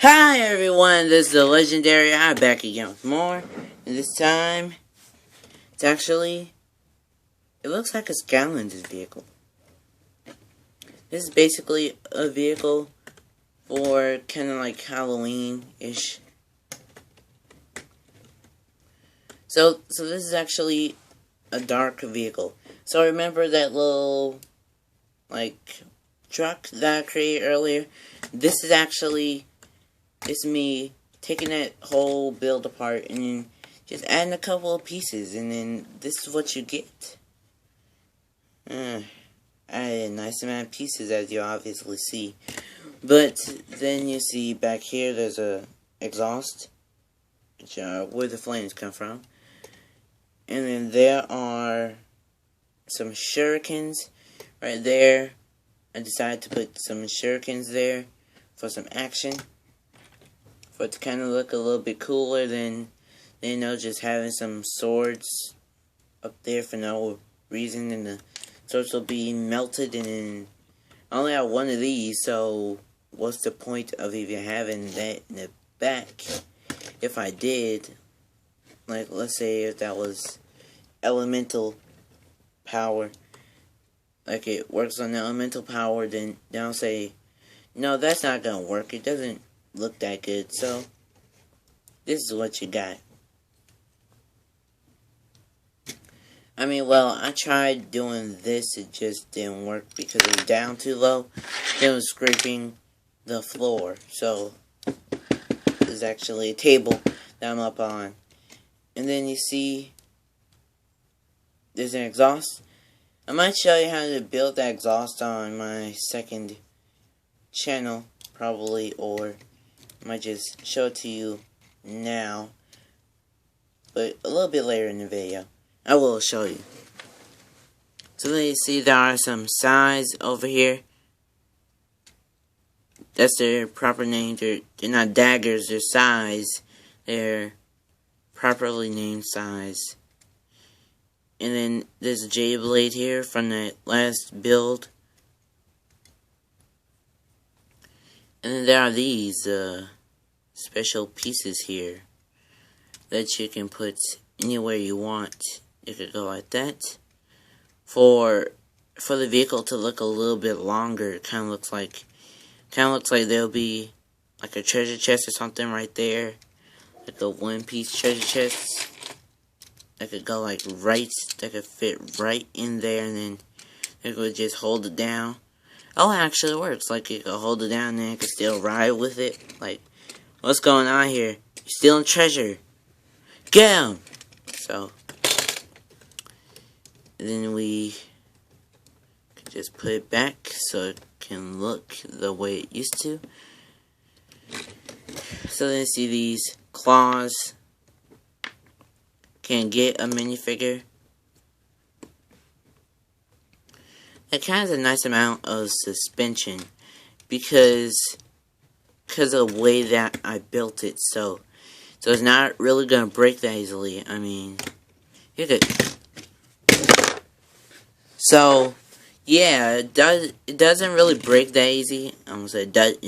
Hi everyone, this is the legendary I back again with more. And this time, it looks like a Scalender's vehicle. This is basically a vehicle for kind of like Halloween-ish. So this is actually a dark vehicle. So remember that little, truck that I created earlier? This is actually... It's me taking that whole build apart and then just adding a couple of pieces, and then this is what you get. I added a nice amount of pieces, as you obviously see. But then you see back here there's a exhaust, which where the flames come from. And then there are some shurikens right there. I decided to put some shurikens there for some action. For it to kind of look a little bit cooler than, just having some swords up there for no reason. And the swords will be melted, and then I only have one of these, so what's the point of even having that in the back? If I did, let's say if that was elemental power, like it works on the elemental power, then I'll say, no, that's not gonna work. It doesn't look that good, so this is what you got. I tried doing this, it just didn't work because it was down too low. It was scraping the floor, so there's actually a table that I'm up on. And then you see there's an exhaust. I might show you how to build that exhaust on my second channel, probably, or I might just show it to you now, but a little bit later in the video, I will show you. So then you see there are some size over here. That's their proper name. They're not daggers, they're size. They're properly named size. And then there's a J blade here from the last build. And then there are these special pieces here that you can put anywhere you want. You could go like that. For the vehicle to look a little bit longer, it kind of looks like there'll be like a treasure chest or something right there, like a one-piece treasure chest that could go that could fit right in there, and then it would just hold it down. Oh, it actually works. Like, you can hold it down and then you can still ride with it. Like, what's going on here? You're stealing treasure. Get him! So, then we can just put it back so it can look the way it used to. So then you see these claws. Can get a minifigure. It kind of has a nice amount of suspension because of the way that I built it. So it's not really gonna break that easily. I mean, you could. So yeah, it doesn't really break that easy. I almost said doesn't.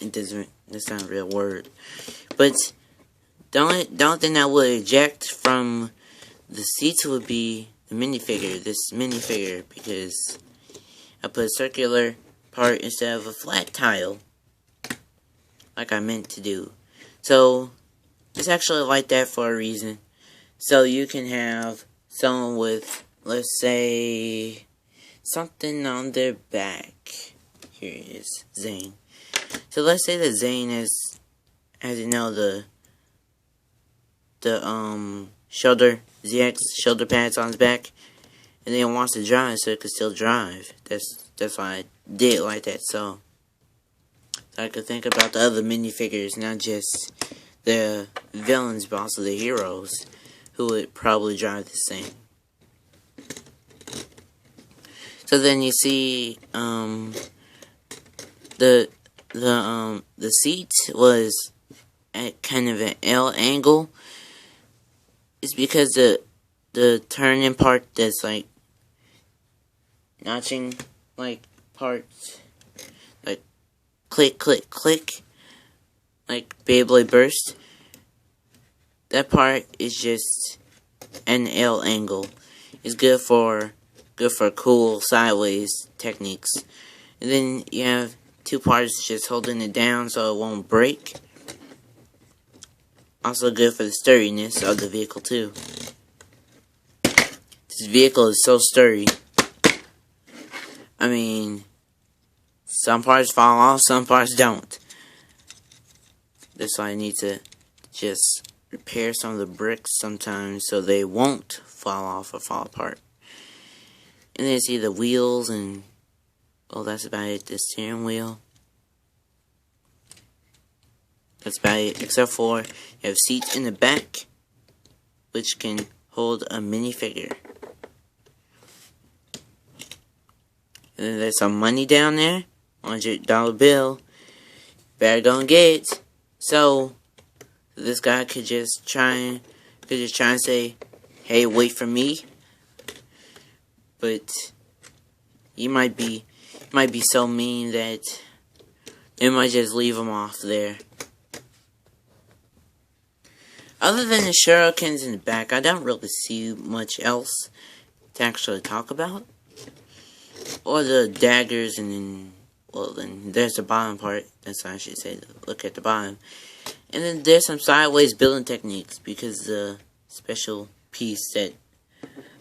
It doesn't. That's not a real word. But the only thing that would eject from the seats would be the minifigure, this minifigure, because I put a circular part instead of a flat tile, like I meant to do. So, it's actually like that for a reason. So you can have someone with, let's say, something on their back. Here it is, Zane. So let's say that Zane is, as you know, the shoulder shoulder pads on his back, and then it wants to drive so it could still drive. That's why I did it like that, so I could think about the other minifigures, not just the villains but also the heroes who would probably drive the same. So then you see the seat was at kind of an L angle. It's because the turning part that's like notching part, like click click click, like Beyblade Burst, that part is just an L angle. It's good for cool sideways techniques. And then you have two parts just holding it down so it won't break. Also good for the sturdiness of the vehicle too. This vehicle is so sturdy. I mean, some parts fall off, some parts don't. That's why I need to just repair some of the bricks sometimes so they won't fall off or fall apart. And then see the wheels and, well, that's about it. The steering wheel. That's about it. Except for you have seats in the back, which can hold a minifigure. And then there's some money down there. $100 bill. Better go and get it. So this guy could just try and say, "Hey, wait for me." But he might be so mean that they might just leave him off there. Other than the shurikens in the back, I don't really see much else to actually talk about. Or the daggers, and then, well, then there's the bottom part. That's what I should say. Look at the bottom. And then there's some sideways building techniques, because the special piece that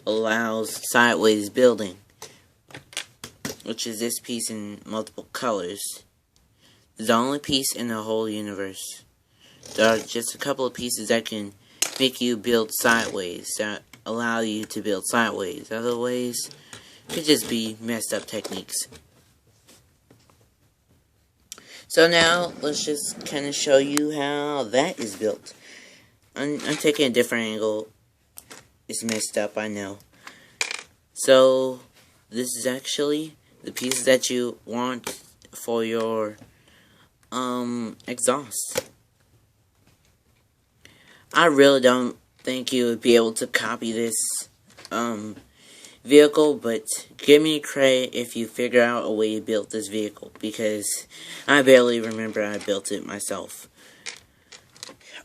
allows sideways building, which is this piece in multiple colors, is the only piece in the whole universe. There are just a couple of pieces that can make you build sideways, that allow you to build sideways. Other ways could just be messed up techniques. So now, let's just kind of show you how that is built. I'm taking a different angle. It's messed up, I know. So, this is actually the pieces that you want for your exhaust. I really don't think you would be able to copy this vehicle, but give me credit if you figure out a way to build this vehicle, because I barely remember I built it myself.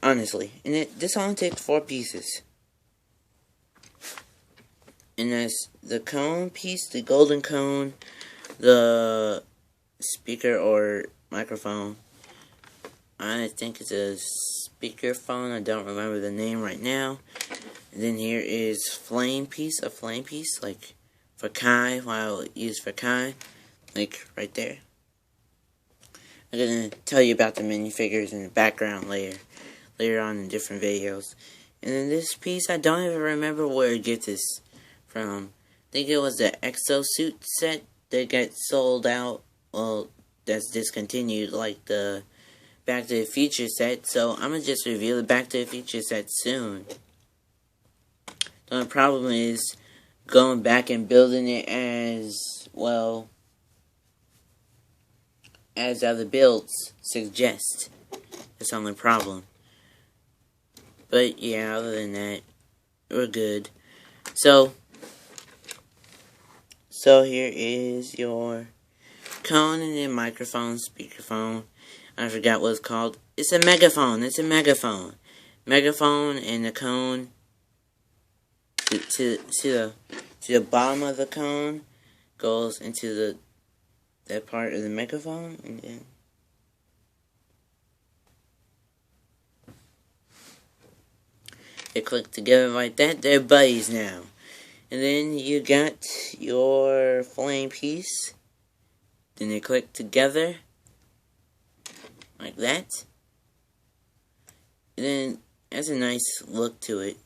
Honestly. And this only takes 4 pieces. And that's the cone piece, the golden cone, the speaker or microphone. I think it's a speakerphone. I don't remember the name right now. And then here is flame piece, a flame piece, like for Kai, what I would use for Kai, like right there. I'm gonna tell you about the minifigures in the background later on in different videos. And then this piece, I don't even remember where I get this from. I think it was the exosuit set that got sold out. Well, that's discontinued, like the Back to the Future set. So I'm gonna just review the Back to the Future set soon. The only problem is going back and building it as well as other builds suggest. That's the only problem. But yeah, other than that, we're good. So here is your cone and then microphone, speakerphone. I forgot what it's called. It's a megaphone. It's a megaphone. Megaphone and the cone. To the bottom of the cone goes into that part of the megaphone, and then they click together like that. They're buddies now. And then you got your flame piece. Then they click together like that. And then has a nice look to it.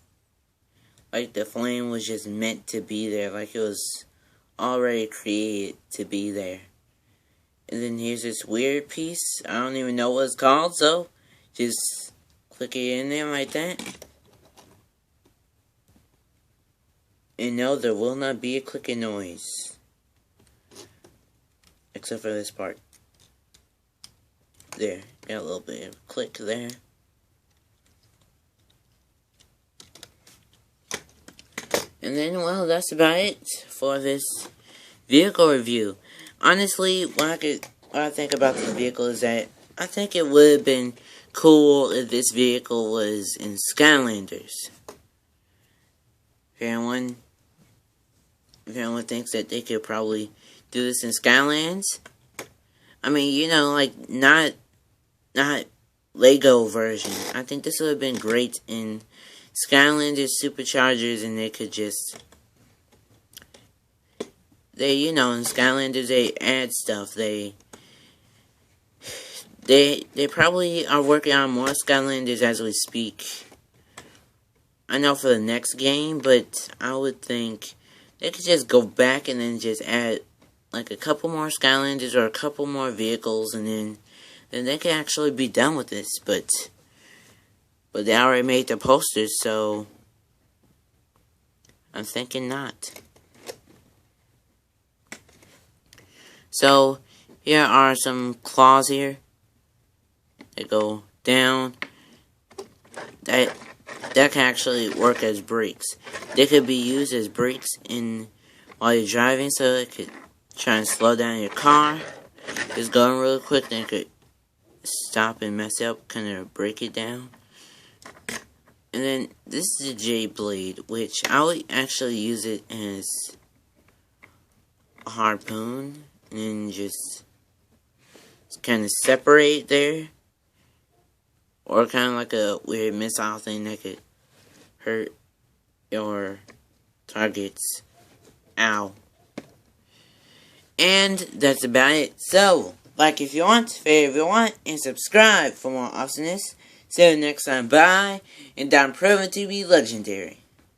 Like the flame was just meant to be there. Like it was already created to be there. And then here's this weird piece. I don't even know what it's called. So just click it in there like that. And no, there will not be a clicking noise. Except for this part. There. Got a little bit of a click there. And then, well, that's about it for this vehicle review. Honestly, what I think about this vehicle is that I think it would have been cool if this vehicle was in Skylanders. If anyone thinks that they could probably do this in Skylands, I mean, you know, like, not Lego version. I think this would have been great in Skylanders Superchargers, and they could just, you know, in Skylanders they add stuff. They probably are working on more Skylanders as we speak. I know for the next game, but I would think they could just go back and then just add like a couple more Skylanders or a couple more vehicles, and then they could actually be done with this. But they already made the posters, so I'm thinking not. So here are some claws here that go down. That can actually work as brakes. They could be used as brakes while you're driving, so it could try and slow down your car. Just going really quick, then it could stop and mess up, kind of break it down. And then this is a J blade, which I would actually use it as a harpoon, and then just kind of separate there. Or kind of like a weird missile thing that could hurt your targets. Ow. And that's about it. So, like if you want, favorite if you want, and subscribe for more awesomeness. See you next time. Bye. And I'm proven to be legendary.